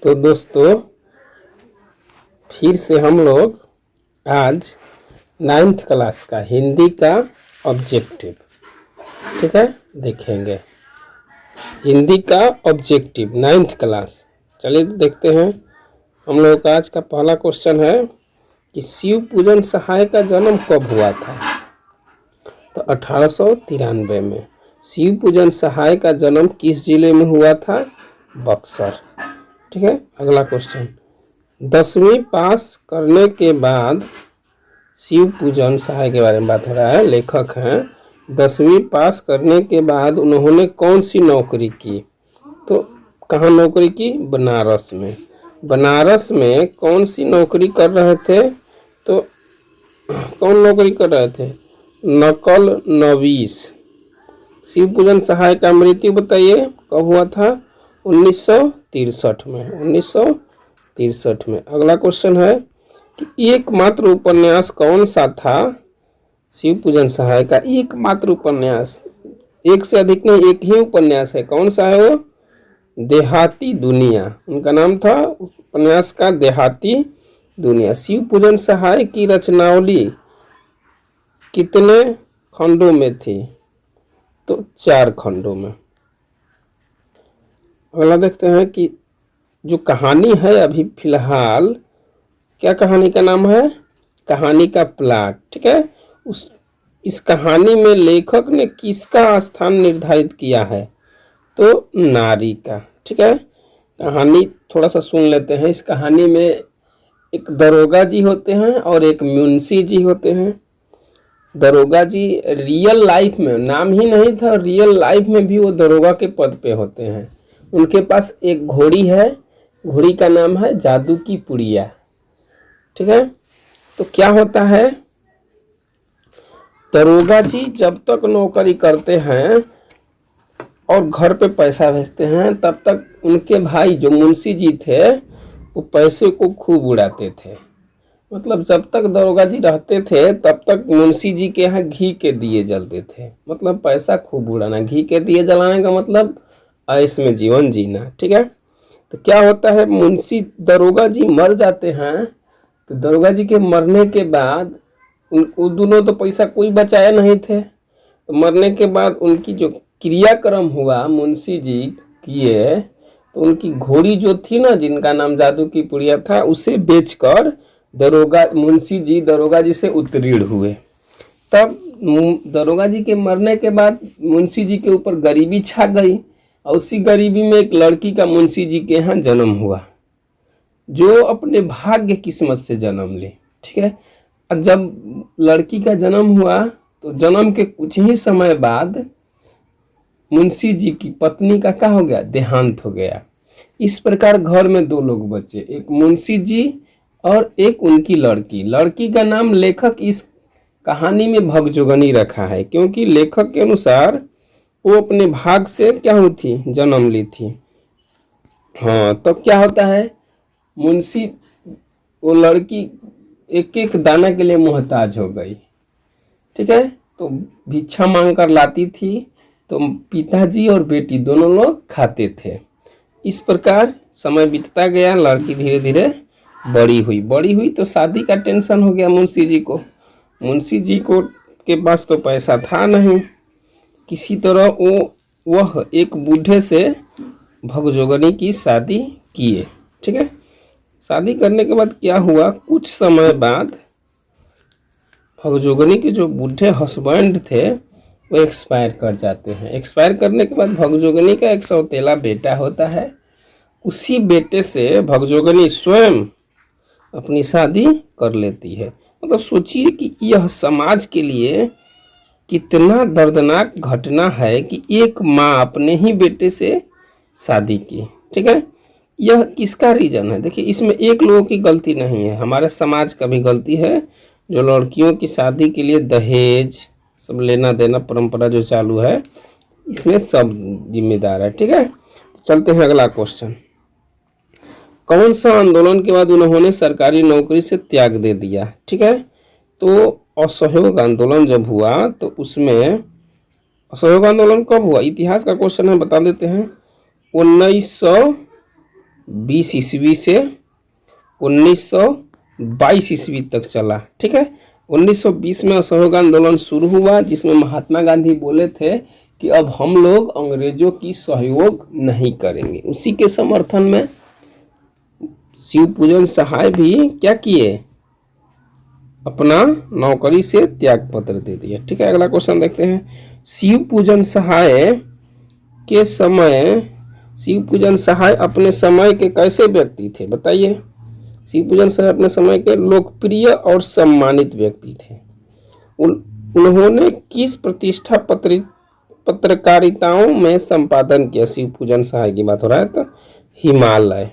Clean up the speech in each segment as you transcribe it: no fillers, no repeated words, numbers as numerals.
तो दोस्तों फिर से हम लोग आज 9th क्लास का हिंदी का ऑब्जेक्टिव, ठीक है, देखेंगे। हिंदी का ऑब्जेक्टिव 9th क्लास। चलिए देखते हैं। हम लोग का आज का पहला क्वेश्चन है कि शिव पूजन सहाय का जन्म कब हुआ था। तो 1893 में। शिव पूजन सहाय का जन्म किस जिले में हुआ था? बक्सर। ठीक है। अगला क्वेश्चन, 10वीं पास करने के बाद शिव पूजन सहाय के बारे में बात हो रहा है। लेखक हैं 10वीं पास करने के बाद उन्होंने कौन सी नौकरी की? तो कहाँ नौकरी की? बनारस में। बनारस में कौन सी नौकरी कर रहे थे? तो कौन नौकरी कर रहे थे? नकल नवीस। शिव पूजन सहाय का मृत्यु बताइए कब हुआ था? 1963 में। 1963 में। अगला क्वेश्चन है कि एकमात्र उपन्यास कौन सा था शिव पूजन सहाय का? एकमात्र उपन्यास, एक से अधिक नहीं, एक ही उपन्यास है। कौन सा है वो? देहाती दुनिया। उनका नाम था उपन्यास का देहाती दुनिया। शिव पूजन सहाय की रचनावली कितने खंडों में थी? तो 4 खंडों में। अगला देखते हैं कि जो कहानी है अभी फिलहाल, क्या कहानी का नाम है? कहानी का प्लॉट। ठीक है। इस कहानी में लेखक ने किसका स्थान निर्धारित किया है? तो नारी का। ठीक है। कहानी थोड़ा सा सुन लेते हैं। इस कहानी में एक दरोगा जी होते हैं और एक मुंशी जी होते हैं। दरोगा जी रियल लाइफ में, नाम ही नहीं था, रियल लाइफ में भी वो दरोगा के पद पे होते हैं। उनके पास एक घोड़ी है, घोड़ी का नाम है जादू की पुड़िया। ठीक है। तो क्या होता है, दरोगा जी जब तक नौकरी करते हैं और घर पे पैसा भेजते हैं, तब तक उनके भाई जो मुंशी जी थे वो पैसे को खूब उड़ाते थे। मतलब जब तक दरोगा जी रहते थे तब तक मुंशी जी के यहाँ घी के दिए जलते थे। मतलब पैसा खूब उड़ाना। घी के दिए जलाने का मतलब ऐश में जीवन जीना। ठीक है। तो क्या होता है, मुंशी दरोगा जी मर जाते हैं। तो दरोगा जी के मरने के बाद उन दोनों तो पैसा कोई बचाए नहीं थे। तो मरने के बाद उनकी जो क्रियाक्रम हुआ मुंशी जी किए, तो उनकी घोड़ी जो थी ना, जिनका नाम जादू की पुड़िया था, उसे बेचकर मुंशी जी दरोगा जी से उत्तीर्ण हुए। तब दरोगा जी के मरने के बाद मुंशी जी के ऊपर गरीबी छा गई और उसी गरीबी में एक लड़की का मुंशी जी के यहाँ जन्म हुआ, जो अपने भाग्य किस्मत से जन्म ली। ठीक है। और जब लड़की का जन्म हुआ तो जन्म के कुछ ही समय बाद मुंशी जी की पत्नी का क्या हो गया? देहांत हो गया। इस प्रकार घर में 2 लोग बचे, एक मुंशी जी और एक उनकी लड़की। लड़की का नाम लेखक इस कहानी में भगजोगनी रखा है, क्योंकि लेखक के अनुसार वो अपने भाग से क्या हुई थी? जन्म ली थी। हाँ, तो क्या होता है, मुंशी वो लड़की एक एक दाना के लिए मोहताज हो गई। ठीक है। तो भिक्षा मांग कर लाती थी, तो पिताजी और बेटी दोनों लोग खाते थे। इस प्रकार समय बीतता गया। लड़की धीरे धीरे बड़ी हुई तो शादी का टेंशन हो गया मुंशी जी को। मुंशी जी को के पास तो पैसा था नहीं। किसी तरह वह एक बूढ़े से भगजोगनी की शादी किए। ठीक है। शादी करने के बाद क्या हुआ, कुछ समय बाद भगजोगनी के जो बूढ़े हस्बैंड थे वो एक्सपायर कर जाते हैं। एक्सपायर करने के बाद भगजोगनी का एक सौतेला बेटा होता है। उसी बेटे से भगजोगनी स्वयं अपनी शादी कर लेती है। मतलब सोचिए कि यह समाज के लिए कितना दर्दनाक घटना है कि एक माँ अपने ही बेटे से शादी की। ठीक है। यह किसका रीजन है? देखिए, इसमें एक लोगों की गलती नहीं है, हमारे समाज का भी गलती है। जो लड़कियों की शादी के लिए दहेज सब लेना देना परंपरा जो चालू है, इसमें सब जिम्मेदार है। ठीक है। चलते हैं अगला क्वेश्चन। कौन सा आंदोलन के बाद उन्होंने सरकारी नौकरी से त्याग दे दिया? ठीक है। तो असहयोग आंदोलन जब हुआ तो उसमें, असहयोग आंदोलन कब हुआ? इतिहास का क्वेश्चन है, बता देते हैं। 1900 1920 ईस्वी से 1922 ईस्वी तक चला। ठीक है, 1920 में असहयोग आंदोलन शुरू हुआ, जिसमें महात्मा गांधी बोले थे कि अब हम लोग अंग्रेजों की सहयोग नहीं करेंगे। उसी के समर्थन में शिवपूजन सहाय भी क्या किए, अपना नौकरी से त्याग पत्र दे दिया। ठीक है, अगला क्वेश्चन देखते हैं। शिवपूजन सहाय के समय, शिवपूजन सहाय अपने समय के कैसे व्यक्ति थे, बताइए। शिवपूजन सहाय अपने समय के लोकप्रिय और सम्मानित व्यक्ति थे। उन्होंने किस प्रतिष्ठा पत्रकारिताओं में संपादन किया? शिवपूजन सहाय की बात हो रहा है तो हिमालय।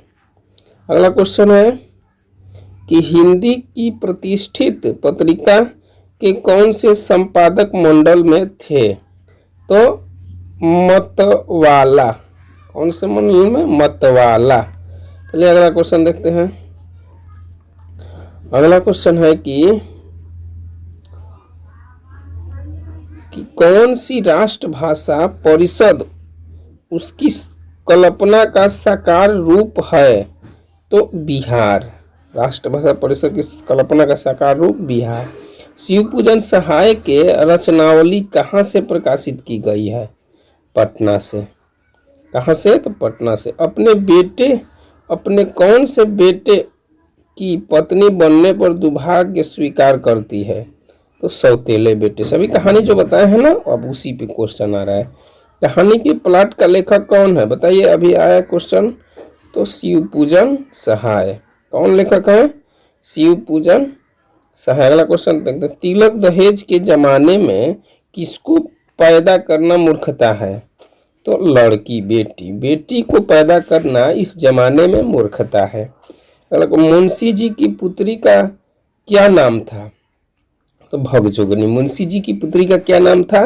अगला क्वेश्चन है कि हिंदी की प्रतिष्ठित पत्रिका के कौन से संपादक मंडल में थे? तो मतवाला। कौन से मंडल में? मतवाला। चलिए अगला क्वेश्चन देखते हैं। अगला क्वेश्चन है कि कौन सी राष्ट्रभाषा परिषद उसकी कल्पना का साकार रूप है? तो बिहार। राष्ट्रभाषा परिषद की कल्पना का साकार रूप बिहार। शिवपूजन सहाय के रचनावली कहाँ से प्रकाशित की गई है? पटना से। कहाँ से? तो पटना से। अपने कौन से बेटे की पत्नी बनने पर दुर्भाग्य स्वीकार करती है? तो सौतेले बेटे। सभी कहानी जो बताए हैं ना, अब उसी पे क्वेश्चन आ रहा है। कहानी के प्लॉट का लेखक कौन है, बताइए। अभी आया क्वेश्चन। तो शिवपूजन सहाय। कौन लेखक है? शिवपूजन सहाय। अगला क्वेश्चन देखते हैं। तिलक दहेज के जमाने में किसको पैदा करना मूर्खता है? तो लड़की, बेटी। बेटी को पैदा करना इस जमाने में मूर्खता है। अगला, मुंशी जी की पुत्री का क्या नाम था? तो भगजोगनी। मुंशी जी की पुत्री का क्या नाम था?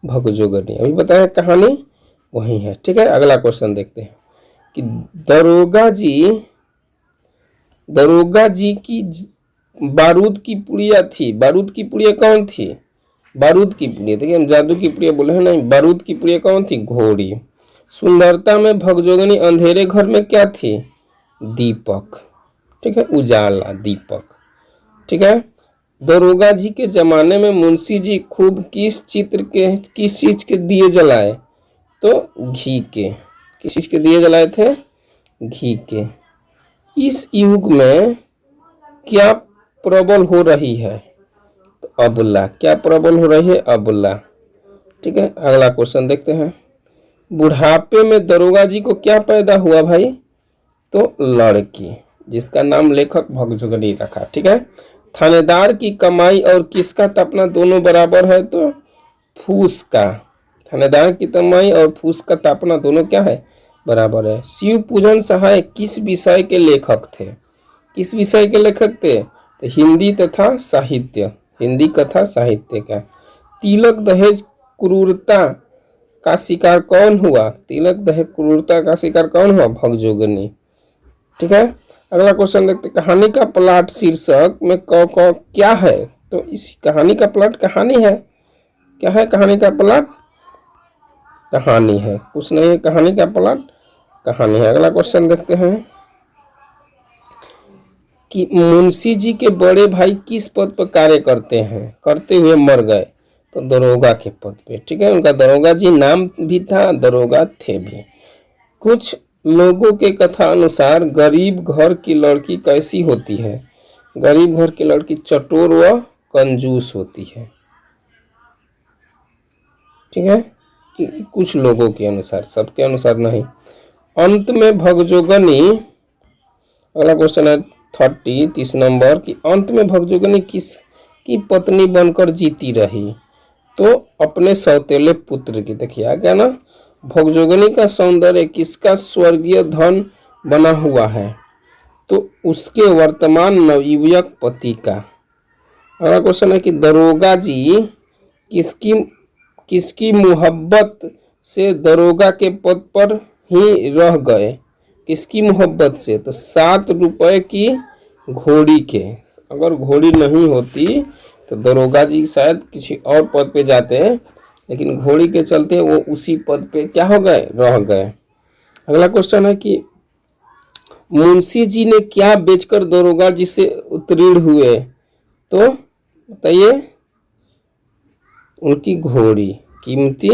भगजोगनी। अभी बताया कहानी वही है। ठीक है, अगला क्वेश्चन देखते हैं कि दरोगा जी की बारूद की पुड़िया थी। बारूद की पुड़िया कौन थी? बारूद की पुड़िया। देखिए हम जादू की पुड़िया बोले हैं, नहीं, बारूद की पुड़िया कौन थी? घोड़ी। सुंदरता में भगजोगनी अंधेरे घर में क्या थी? दीपक। ठीक है, उजाला, दीपक। ठीक है, दरोगा जी के जमाने में मुंशी जी खूब किस चीज के दिए जलाए? तो घी के। किस चीज के दिए जलाए थे? घी के। इस युग में क्या प्रबल हो रही है? तो अबला। क्या प्रबल हो रही है? अबला। ठीक है, अगला क्वेश्चन देखते हैं। बुढ़ापे में दरोगा जी को क्या पैदा हुआ भाई? तो लड़की, जिसका नाम लेखक भगजोगनी रखा। ठीक है, थानेदार की कमाई और किसका तपना दोनों बराबर है? तो फूस का। थानेदार की कमाई और फूस का तापना दोनों क्या है? बराबर है। शिवपूजन सहाय किस विषय के लेखक थे? किस विषय के लेखक थे? तो हिंदी तथा साहित्य। हिंदी तथा साहित्य का। तिलक दहेज क्रूरता का शिकार कौन हुआ? तिलक दहेज क्रूरता का शिकार कौन हुआ? भगजोगनी। ठीक है, अगला क्वेश्चन देखते। कहानी का प्लॉट शीर्षक में क्या है? तो इस कहानी का प्लॉट कहानी है। क्या है कहानी का प्लॉट? कहानी है, कुछ नहीं है। कहानी का प्लॉट कहानी है। अगला क्वेश्चन देखते हैं कि मुंशी जी के बड़े भाई किस पद पर कार्य करते हुए मर गए? तो दरोगा के पद पे। ठीक है, उनका दरोगा जी नाम भी था, दरोगा थे भी। कुछ लोगों के कथा अनुसार गरीब घर की लड़की कैसी होती है? गरीब घर की लड़की चटोर व कंजूस होती है। ठीक है, कुछ लोगों के अनुसार, सबके अनुसार नहीं। अंत में भगजोगनी। अगला क्वेश्चन है 30 नंबर कि अंत में भगजोगनी किसकी पत्नी बनकर जीती रही? तो अपने सौतेले पुत्र की। देखिए आ गया ना, भगजोगनी का सौंदर्य किसका स्वर्गीय धन बना हुआ है? तो उसके वर्तमान नवयुवक पति का। अगला क्वेश्चन है कि दरोगा जी किसकी मोहब्बत से दरोगा के पद पर ही रह गए? किसकी मोहब्बत से? तो 7 रुपए की घोड़ी के। अगर घोड़ी नहीं होती तो दरोगा जी शायद किसी और पद पे जाते, लेकिन घोड़ी के चलते वो उसी पद पे क्या हो गए? रह गए। अगला क्वेश्चन है कि मुंशी जी ने क्या बेचकर दरोगा जी से उत्तीर्ण हुए? तो बताइए, उनकी घोड़ी, कीमती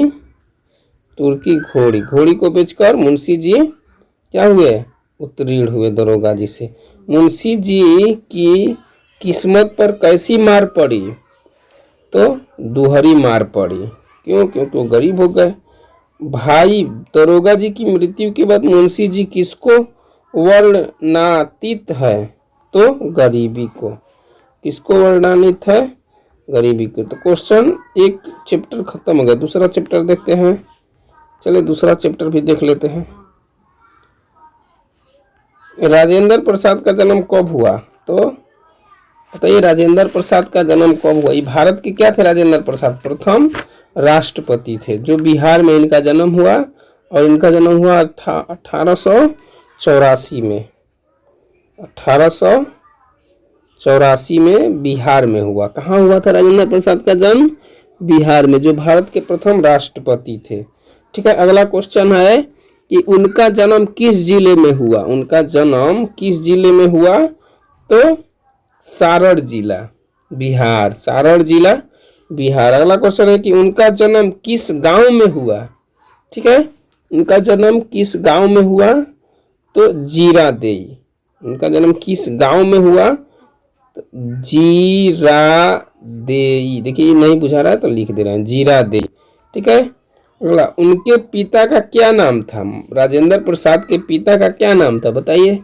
तुर्की घोड़ी, घोड़ी को बेचकर मुंशी जी क्या हुए? उत्तीर्ण हुए दरोगा जी से। मुंशी जी की किस्मत पर कैसी मार पड़ी? तो दुहरी मार पड़ी। क्यों? क्योंकि वो गरीब हो गए। भाई दरोगा जी की मृत्यु के बाद मुंशी जी किसको वर्णनातीत है? तो गरीबी को। किसको वर्णनातीत है? गरीबी को। तो क्वेश्चन एक चैप्टर खत्म हो गया, दूसरा चैप्टर देखते हैं। चलिए दूसरा चैप्टर भी देख लेते हैं। राजेंद्र प्रसाद का जन्म कब हुआ? तो बताइए, राजेंद्र प्रसाद का जन्म कब हुआ? ये भारत के क्या थे राजेंद्र प्रसाद? प्रथम राष्ट्रपति थे, जो बिहार में इनका जन्म हुआ। और इनका जन्म हुआ 1884 में। 1884 में बिहार में हुआ। कहाँ हुआ था राजेंद्र प्रसाद का जन्म? बिहार में, जो भारत के प्रथम राष्ट्रपति थे। ठीक है, अगला क्वेश्चन है कि उनका जन्म किस जिले में हुआ? उनका जन्म किस जिले में हुआ? तो सारण जिला, बिहार। सारण जिला, बिहार। अगला क्वेश्चन है कि उनका जन्म किस गांव में हुआ? ठीक है, उनका जन्म किस गांव में हुआ? तो जीरादेई। उनका जन्म किस गांव में हुआ? तो जीरादेई। देखिए ये नहीं बुझा रहा है तो लिख दे रहे हैं, जीरादेई। ठीक है, अगला, उनके पिता का क्या नाम था? राजेंद्र प्रसाद के पिता का क्या नाम था? बताइए।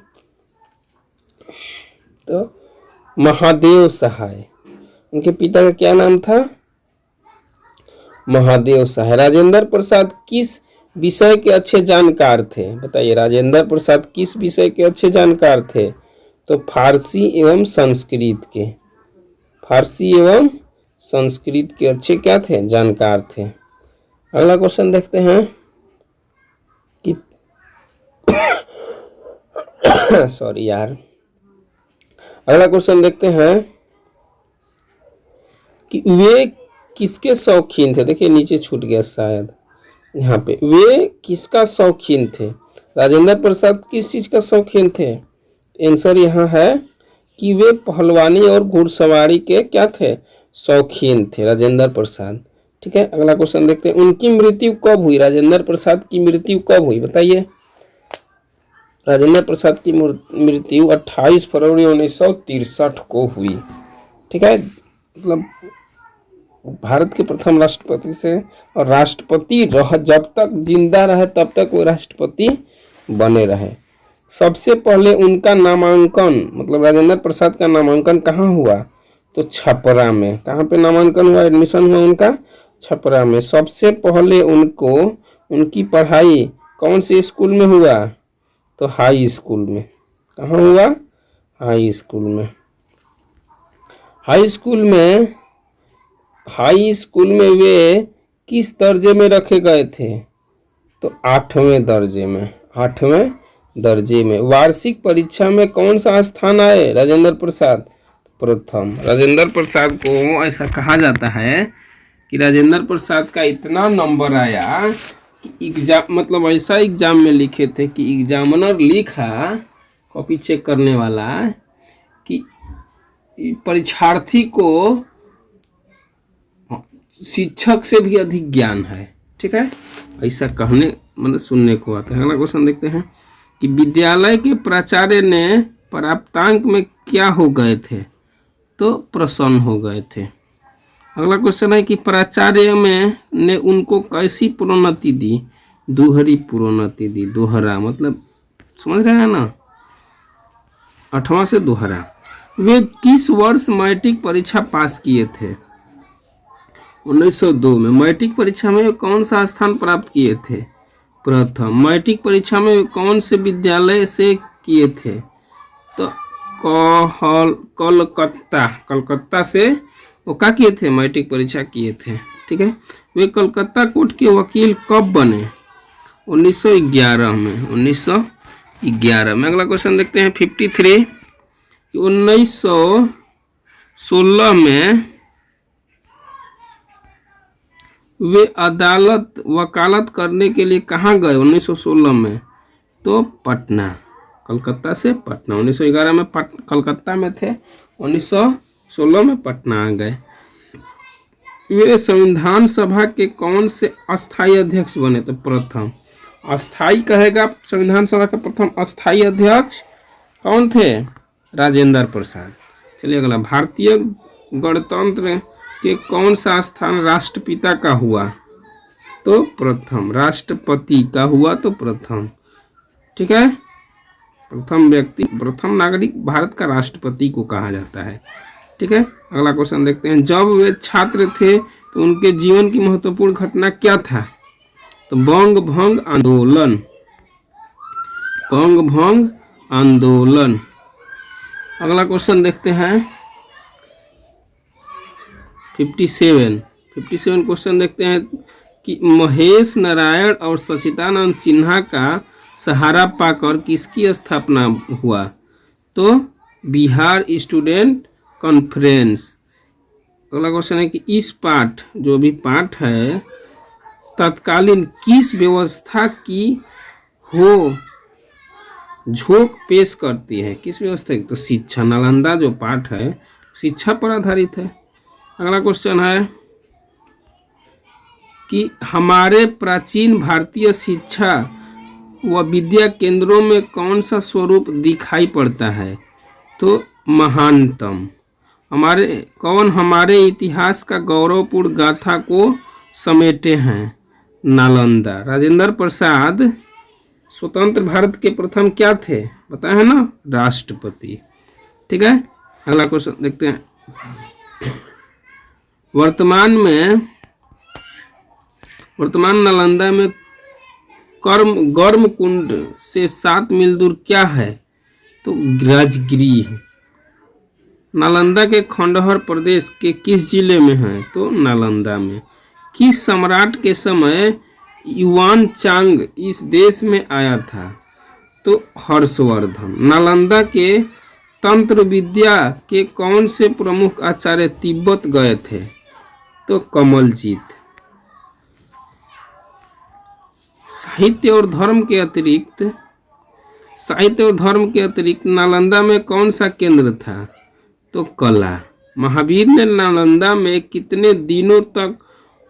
तो महादेव सहाय। उनके पिता का क्या नाम था? महादेव सहाय। राजेंद्र प्रसाद किस विषय के अच्छे जानकार थे? बताइए, राजेंद्र प्रसाद किस विषय के अच्छे जानकार थे? तो फारसी एवं संस्कृत के। फारसी एवं संस्कृत के अच्छे क्या थे? जानकार थे। अगला क्वेश्चन देखते हैं कि सॉरी यार, अगला क्वेश्चन देखते हैं कि वे किसके शौकीन थे? देखिए नीचे छूट गया शायद, यहाँ पे, वे किसका शौकीन थे? राजेंद्र प्रसाद किस चीज का शौकीन थे? आंसर यहाँ है कि वे पहलवानी और घुड़सवारी के क्या थे? शौकीन थे राजेंद्र प्रसाद। ठीक है, अगला क्वेश्चन देखते हैं, उनकी मृत्यु कब हुई? राजेंद्र प्रसाद की मृत्यु कब हुई? बताइए। राजेंद्र प्रसाद की मृत्यु 28 फरवरी 1963 को हुई। ठीक है, मतलब भारत के प्रथम राष्ट्रपति से, और राष्ट्रपति जब तक जिंदा रहे तब तक वो राष्ट्रपति बने रहे। सबसे पहले उनका नामांकन, मतलब राजेंद्र प्रसाद का नामांकन कहाँ हुआ? तो छपरा में। कहाँ पे नामांकन हुआ, एडमिशन हुआ उनका? छपरा में। सबसे पहले उनको उनकी पढ़ाई कौन से स्कूल में हुआ? तो हाई स्कूल में। कहाँ हुआ? हाई स्कूल में। हाई स्कूल में वे किस दर्जे में रखे गए थे? तो 8वें दर्जे में। 8वें दर्जे में। वार्षिक परीक्षा में कौन सा स्थान आए राजेंद्र प्रसाद? प्रथम। राजेंद्र प्रसाद को ऐसा कहा जाता है कि राजेंद्र प्रसाद का इतना नंबर आया कि एग्जाम, मतलब ऐसा एग्जाम में लिखे थे कि एग्जामिनर लिखा, कॉपी चेक करने वाला, कि परीक्षार्थी को शिक्षक से भी अधिक ज्ञान है। ठीक है, ऐसा कहने मतलब सुनने को आता है। अगला क्वेश्चन देखते हैं कि विद्यालय के प्राचार्य ने प्राप्तांक में क्या हो गए थे? तो प्रसन्न हो गए थे। अगला क्वेश्चन है कि प्राचार्य में ने उनको कैसी प्रोन्नति दी? दोहरी प्रोन्नति दी। दोहरा मतलब समझ रहे हैं ना, 8वां से दोहरा। वे किस वर्ष मैट्रिक परीक्षा पास किए थे? 1902 में। मैट्रिक परीक्षा में वे कौन सा स्थान प्राप्त किए थे? प्रथम। मैट्रिक परीक्षा में वे कौन से विद्यालय से किए थे? तो कलकत्ता से वो क्या किए थे? मैट्रिक परीक्षा किए थे। ठीक है, वे कलकत्ता कोर्ट के वकील कब बने? 1911 में। 1911 में। अगला क्वेश्चन देखते हैं 53 कि 1916 में वे वकालत करने के लिए कहाँ गए? 1916 में। तो पटना। कलकत्ता से पटना। 1911 में कलकत्ता में थे, 1916 में पटना आ गए। वे संविधान सभा के कौन से अस्थायी अध्यक्ष बने? तो प्रथम अस्थायी कहेगा, संविधान सभा के प्रथम अस्थायी अध्यक्ष कौन थे? राजेंद्र प्रसाद। चलिए अगला, भारतीय गणतंत्र के कौन सा स्थान राष्ट्रपिता का हुआ? तो प्रथम। राष्ट्रपति का हुआ तो प्रथम, ठीक है। प्रथम व्यक्ति, प्रथम नागरिक भारत का राष्ट्रपति को कहा जाता है, ठीक है। अगला क्वेश्चन देखते हैं, जब वे छात्र थे तो उनके जीवन की महत्वपूर्ण घटना क्या था? तो बंग भंग आंदोलन, बंग भंग आंदोलन। अगला क्वेश्चन देखते हैं 57 क्वेश्चन देखते हैं कि महेश नारायण और सच्चिदानंद सिन्हा का सहारा पाकर किसकी स्थापना हुआ? तो बिहार स्टूडेंट कॉन्फ्रेंस। अगला क्वेश्चन है कि इस पाठ, जो भी पाठ है, तत्कालीन किस व्यवस्था की हो झोंक पेश करती है? किस व्यवस्था की? तो शिक्षा। नालंदा जो पाठ है शिक्षा पर आधारित है। अगला क्वेश्चन है कि हमारे प्राचीन भारतीय शिक्षा व विद्या केंद्रों में कौन सा स्वरूप दिखाई पड़ता है? तो महानतम। हमारे इतिहास का गौरवपूर्ण गाथा को समेटे हैं? नालंदा। राजेंद्र प्रसाद स्वतंत्र भारत के प्रथम क्या थे? पता है ना, राष्ट्रपति, ठीक है। अगला क्वेश्चन देखते हैं, वर्तमान नालंदा में गर्म कुंड से 7 मील दूर क्या है? तो राजगृह। नालंदा के खंडहर प्रदेश के किस जिले में है? तो नालंदा में। किस सम्राट के समय युआन चांग इस देश में आया था? तो हर्षवर्धन। नालंदा के तंत्र विद्या के कौन से प्रमुख आचार्य तिब्बत गए थे? तो कमलजीत। साहित्य और धर्म के अतिरिक्त नालंदा में कौन सा केंद्र था? तो कला। महावीर ने नालंदा में कितने दिनों तक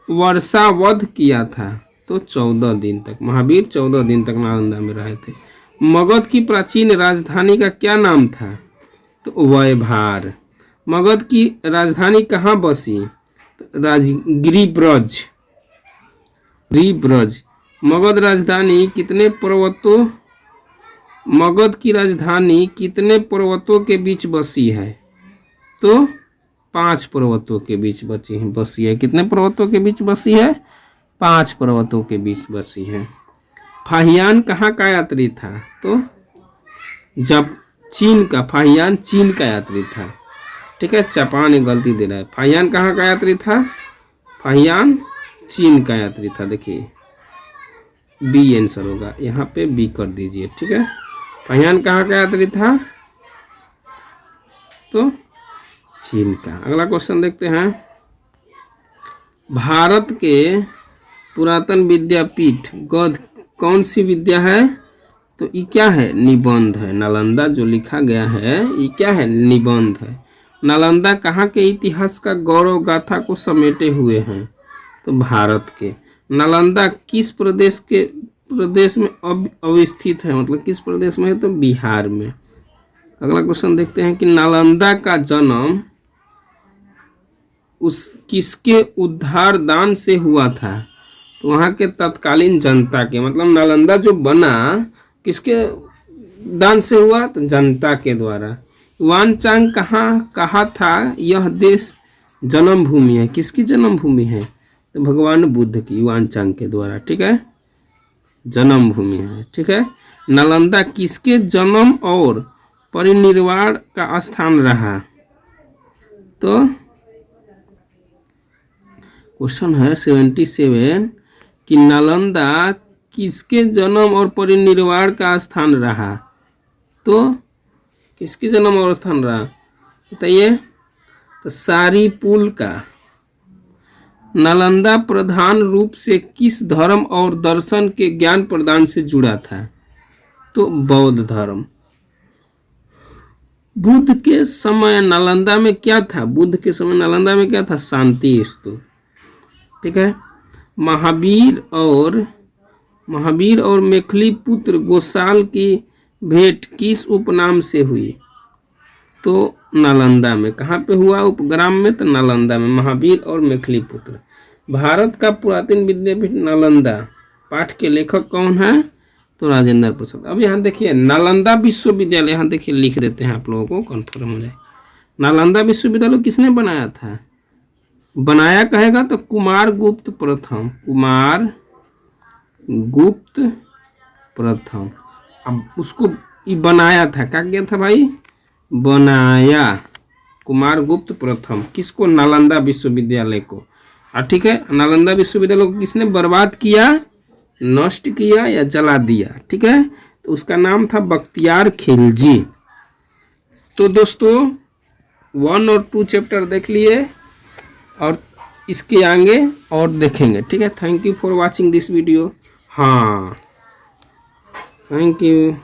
वर्षावध किया था? तो 14 दिन तक। महावीर 14 दिन तक नालंदा में रहे थे। मगध की प्राचीन राजधानी का क्या नाम था? तो वैभार। मगध की राजधानी कहाँ बसी? तो गिरिब्रज। मगध की राजधानी कितने पर्वतों के बीच बसी है? तो 5 पर्वतों के बीच बसी है। कितने पर्वतों के बीच बसी है? 5 पर्वतों के बीच बसी है। फाहियान कहाँ का यात्री था? तो जब फाहियान चीन का यात्री था, ठीक है। जापान एक गलती दे रहा है। फाहियान कहाँ का यात्री था? फाहियान चीन का यात्री था। देखिए बी आंसर होगा, यहाँ पे बी कर दीजिए, ठीक है। फाहियान कहाँ का यात्री था? तो चीन का। अगला क्वेश्चन देखते हैं, भारत के पुरातन विद्यापीठ गद्य कौन सी विद्या है? तो ये क्या है? निबंध है। नालंदा जो लिखा गया है ये क्या है? निबंध है। नालंदा कहाँ के इतिहास का गौरव गाथा को समेटे हुए हैं? तो भारत के। नालंदा किस प्रदेश में अवस्थित है? मतलब किस प्रदेश में है? तो बिहार में। अगला क्वेश्चन देखते हैं कि नालंदा का जन्म किसके उद्धार दान से हुआ था? तो वहाँ के तत्कालीन जनता के, मतलब नालंदा जो बना किसके दान से हुआ? तो जनता के द्वारा। युआनचांग कहा था यह देश जन्मभूमि है? किसकी जन्मभूमि है? तो भगवान बुद्ध की, युआनचांग के द्वारा, ठीक है, जन्मभूमि है, ठीक है। नालंदा किसके जन्म और परिनिर्वाण का स्थान रहा? तो क्वेश्चन है 77 कि नालंदा किसके जन्म और परिनिर्वाण का स्थान रहा? तो किसके जन्म और स्थान रहा बताइए? तो सारीपुल का। नालंदा प्रधान रूप से किस धर्म और दर्शन के ज्ञान प्रदान से जुड़ा था? तो बौद्ध धर्म। बुद्ध के समय नालंदा में क्या था? बुद्ध के समय नालंदा में क्या था? शांति स्तूप। ठीक है। महावीर और मेखली पुत्र गोसाल की भेंट किस उपनाम से हुई? तो नालंदा में। कहाँ पे हुआ? उपग्राम में। तो नालंदा में, महावीर और मेखली पुत्र। भारत का पुरातन विद्यापीठ नालंदा, पाठ के लेखक कौन है? तो राजेंद्र प्रसाद। अब यहाँ देखिए नालंदा विश्वविद्यालय, यहाँ देखिए लिख देते हैं आप लोगों को कन्फर्म हो जाए। नालंदा विश्वविद्यालय किसने बनाया था? बनाया कहेगा तो कुमार गुप्त प्रथम। कुमार गुप्त प्रथम। अब उसको बनाया था, क्या किया था भाई? बनाया कुमार गुप्त प्रथम। किसको? नालंदा विश्वविद्यालय को। ठीक है। नालंदा विश्वविद्यालय को किसने बर्बाद किया, नष्ट किया या जला दिया? ठीक है। तो उसका नाम था बख्तियार खिलजी। तो दोस्तों 1 और 2 चैप्टर देख लिए और इसके आगे और देखेंगे। ठीक है। Thank you for watching this video. हाँ, थैंक यू।